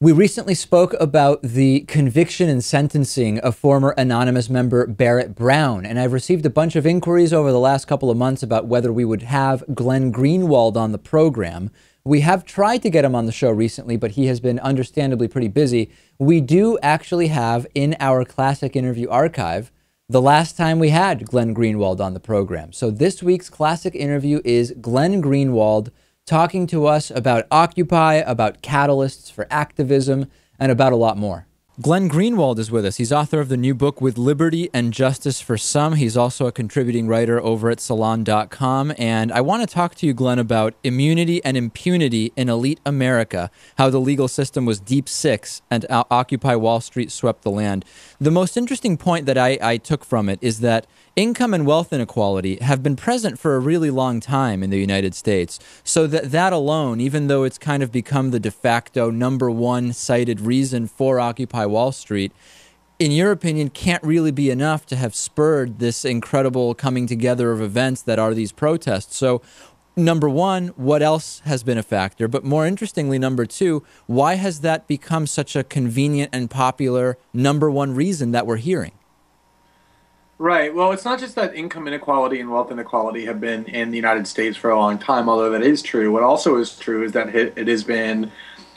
We recently spoke about the conviction and sentencing of former anonymous member Barrett Brown, and I've received a bunch of inquiries over the last couple of months about whether we would have Glenn Greenwald on the program. We have tried to get him on the show recently, but he has been understandably pretty busy. We do actually have in our classic interview archive the last time we had Glenn Greenwald on the program. So this week's classic interview is Glenn Greenwald talking to us about Occupy, about catalysts for activism, and about a lot more. Glenn Greenwald is with us. He's author of the new book, With Liberty and Justice for Some. He's also a contributing writer over at Salon.com. And I want to talk to you, Glenn, about immunity and impunity in elite America, how the legal system was deep six and Occupy Wall Street swept the land. The most interesting point that I took from it is that income and wealth inequality have been present for a really long time in the United States. So that alone, even though it's kind of become the de facto number one cited reason for Occupy Wall Street, in your opinion, can't really be enough to have spurred this incredible coming together of events that are these protests. So, number one, what else has been a factor? But more interestingly, number two, why has that become such a convenient and popular number one reason that we're hearing? Right. Well, it's not just that income inequality and wealth inequality have been in the United States for a long time, although that is true. What also is true is that it has been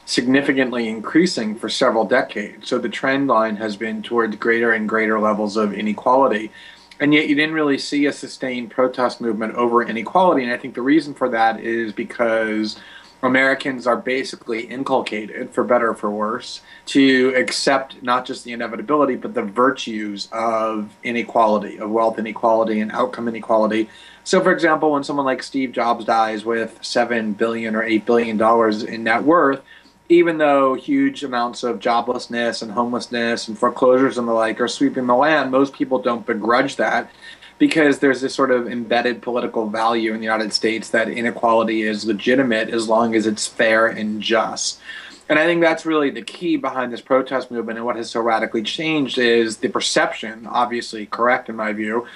significantly increasing for several decades. So the trend line has been towards greater and greater levels of inequality. And yet you didn't really see a sustained protest movement over inequality. And I think the reason for that is because Americans are basically inculcated, for better or for worse, to accept not just the inevitability, but the virtues of inequality, of wealth inequality and outcome inequality. So, for example, when someone like Steve Jobs dies with $7 billion or $8 billion in net worth, even though huge amounts of joblessness and homelessness and foreclosures and the like are sweeping the land, most people don't begrudge that, because there's this sort of embedded political value in the United States that inequality is legitimate as long as it's fair and just. And I think that's really the key behind this protest movement, and what has so radically changed is the perception, obviously correct in my view,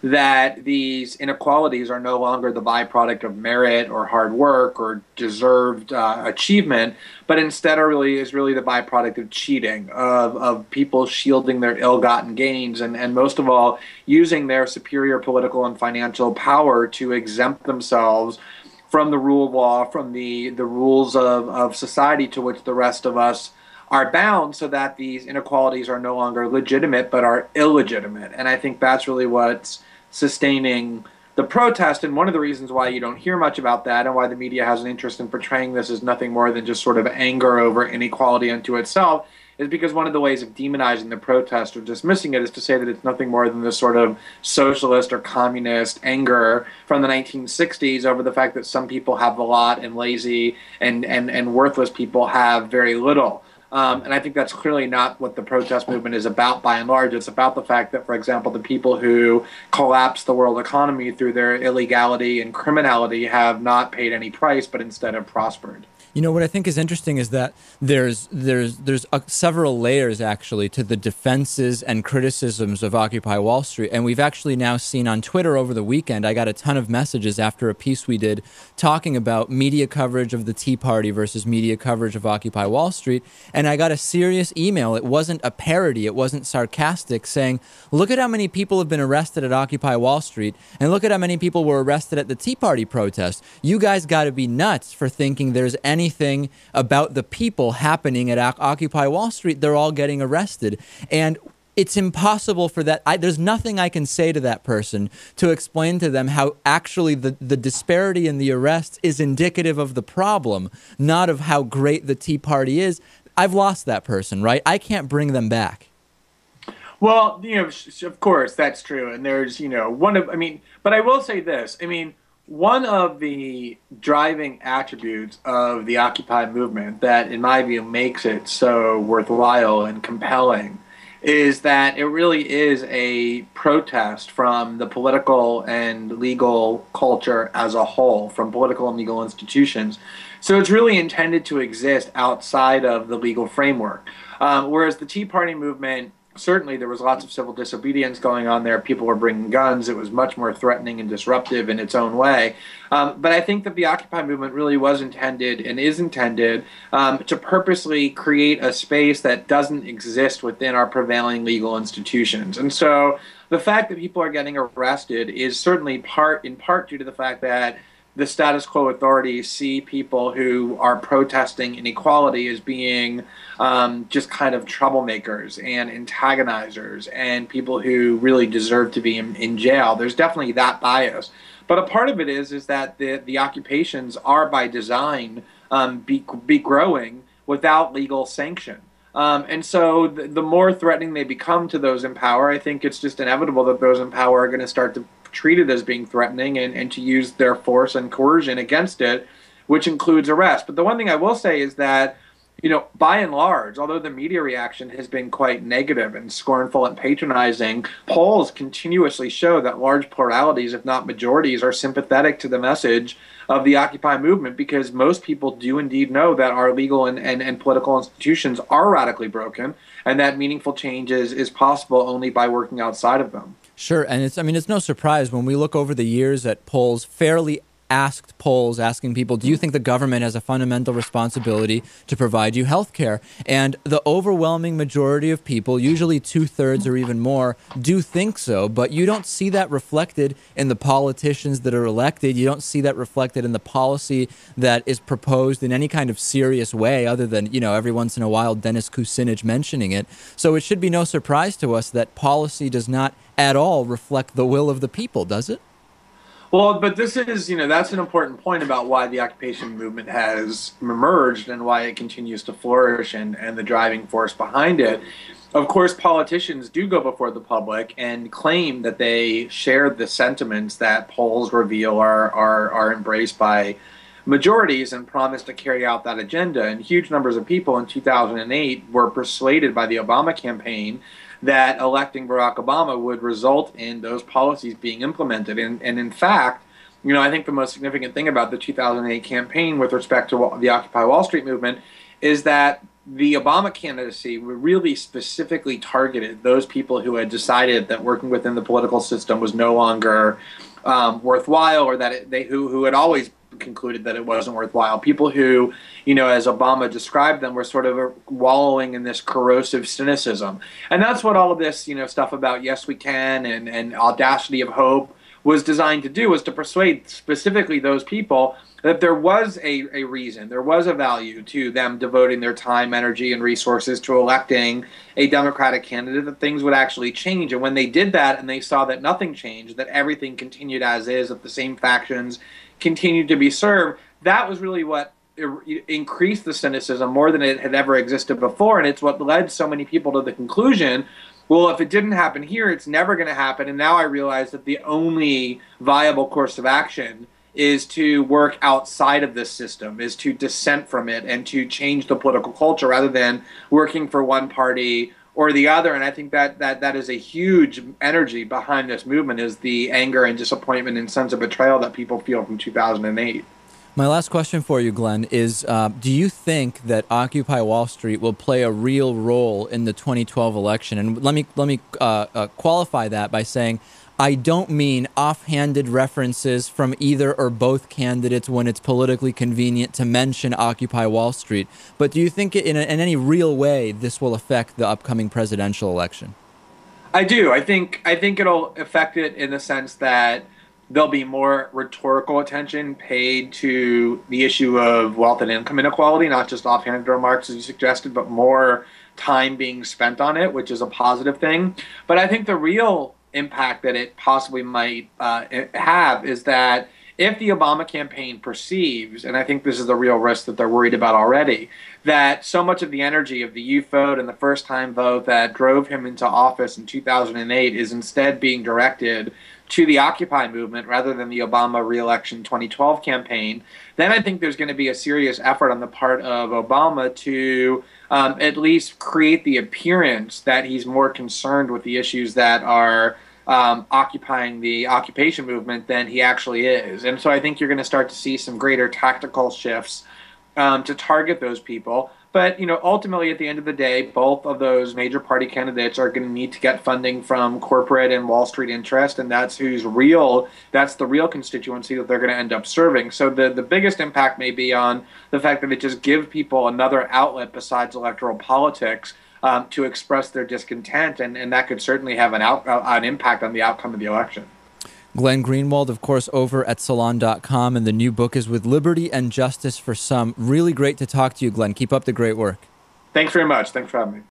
that these inequalities are no longer the byproduct of merit or hard work or deserved achievement, but instead is really the byproduct of cheating, of people shielding their ill-gotten gains, and most of all, using their superior political and financial power to exempt themselves from the rule of law, from the rules of society to which the rest of us are bound, so that these inequalities are no longer legitimate but are illegitimate. And I think that's really what's sustaining the protest. And one of the reasons why you don't hear much about that, and why the media has an interest in portraying this as nothing more than just sort of anger over inequality unto itself, is because one of the ways of demonizing the protest or dismissing it is to say that it's nothing more than this sort of socialist or communist anger from the 1960s over the fact that some people have a lot and lazy and worthless people have very little. And I think that's clearly not what the protest movement is about by and large. It's about the fact that, for example, the people who collapsed the world economy through their illegality and criminality have not paid any price, but instead have prospered. You know, what I think is interesting is that there's several layers, actually, to the defenses and criticisms of Occupy Wall Street. And we've actually now seen on Twitter over the weekend, I got a ton of messages after a piece we did talking about media coverage of the Tea Party versus media coverage of Occupy Wall Street. And I got a serious email. It wasn't a parody. It wasn't sarcastic, saying, look at how many people have been arrested at Occupy Wall Street, and look at how many people were arrested at the Tea Party protest. You guys got to be nuts for thinking there's anything about the people happening at Occupy Wall Street. They're all getting arrested. And it's impossible for that. There's nothing I can say to that person to explain to them how actually the disparity in the arrests is indicative of the problem, not of how great the Tea Party is. I've lost that person, right? I can't bring them back. Well, of course, that's true. And there's, but I will say this. One of the driving attributes of the Occupy movement that, in my view, makes it so worthwhile and compelling is that it really is a protest from the political and legal culture as a whole, from political and legal institutions. So it's really intended to exist outside of the legal framework. Whereas the Tea Party movement certainly there was lots of civil disobedience going on there. People were bringing guns. It was much more threatening and disruptive in its own way. But I think that the Occupy movement really was intended and is intended to purposely create a space that doesn't exist within our prevailing legal institutions. And so the fact that people are getting arrested is certainly in part due to the fact that the status quo authorities see people who are protesting inequality as being just kind of troublemakers and antagonizers and people who really deserve to be in jail. There's definitely that bias. But a part of it is that the occupations are by design be growing without legal sanction. And so the more threatening they become to those in power, I think it's just inevitable that those in power are going to start to treat it as being threatening and to use their force and coercion against it, which includes arrest. But the one thing I will say is that, by and large, although the media reaction has been quite negative and scornful and patronizing, polls continuously show that large pluralities, if not majorities, are sympathetic to the message of the Occupy movement, because most people do indeed know that our legal and political institutions are radically broken and that meaningful change is possible only by working outside of them. Sure, and it's no surprise when we look over the years at polls, fairly asked polls asking people, do you think the government has a fundamental responsibility to provide you health care? And the overwhelming majority of people, usually 2/3 or even more, do think so, but you don't see that reflected in the politicians that are elected. You don't see that reflected in the policy that is proposed in any kind of serious way other than, every once in a while Dennis Kucinich mentioning it. So it should be no surprise to us that policy does not at all reflect the will of the people, does it? Well, but this is, that's an important point about why the occupation movement has emerged and why it continues to flourish and the driving force behind it. Of course, politicians do go before the public and claim that they share the sentiments that polls reveal are embraced by majorities and promise to carry out that agenda. And huge numbers of people in 2008 were persuaded by the Obama campaign that electing Barack Obama would result in those policies being implemented. And in fact, I think the most significant thing about the 2008 campaign with respect to the Occupy Wall Street movement is that the Obama candidacy really specifically targeted those people who had decided that working within the political system was no longer worthwhile, or that who had always concluded that it wasn't worthwhile. People who, as Obama described them, were sort of wallowing in this corrosive cynicism. And that's what all of this, stuff about Yes We Can and Audacity of Hope was designed to do, was to persuade specifically those people that there was a reason, there was a value to them devoting their time, energy, and resources to electing a Democratic candidate, that things would actually change. And when they did that and they saw that nothing changed, that everything continued as is, that the same factions continued to be served, that was really what increased the cynicism more than it had ever existed before. And it's what led so many people to the conclusion, well, if it didn't happen here, it's never going to happen. And now I realize that the only viable course of action is to work outside of this system, is to dissent from it and to change the political culture rather than working for one party or the other. And I think that is a huge energy behind this movement, is the anger and disappointment and sense of betrayal that people feel from 2008. My last question for you, Glenn, is do you think that Occupy Wall Street will play a real role in the 2012 election? And let me qualify that by saying I don't mean offhanded references from either or both candidates when it's politically convenient to mention Occupy Wall Street. But do you think in any real way this will affect the upcoming presidential election? I do. I think it'll affect it in the sense that there'll be more rhetorical attention paid to the issue of wealth and income inequality, not just offhanded remarks as you suggested, but more time being spent on it, which is a positive thing. But I think the real impact that it possibly might have is that if the Obama campaign perceives, and I think this is the real risk that they're worried about already, that so much of the energy of the youth vote and the first-time vote that drove him into office in 2008 is instead being directed to the Occupy movement rather than the Obama re-election 2012 campaign, then I think there's going to be a serious effort on the part of Obama to at least create the appearance that he's more concerned with the issues that are occupying the occupation movement than he actually is. And so I think you're going to start to see some greater tactical shifts to target those people. But, ultimately at the end of the day, both of those major party candidates are going to need to get funding from corporate and Wall Street interest, and that's the real constituency that they're going to end up serving. So the biggest impact may be on the fact that it just gives people another outlet besides electoral politics to express their discontent, and that could certainly have an impact on the outcome of the election. Glenn Greenwald, of course, over at Salon.com, and the new book is With Liberty and Justice for Some. Really great to talk to you, Glenn. Keep up the great work. Thanks very much. Thanks for having me.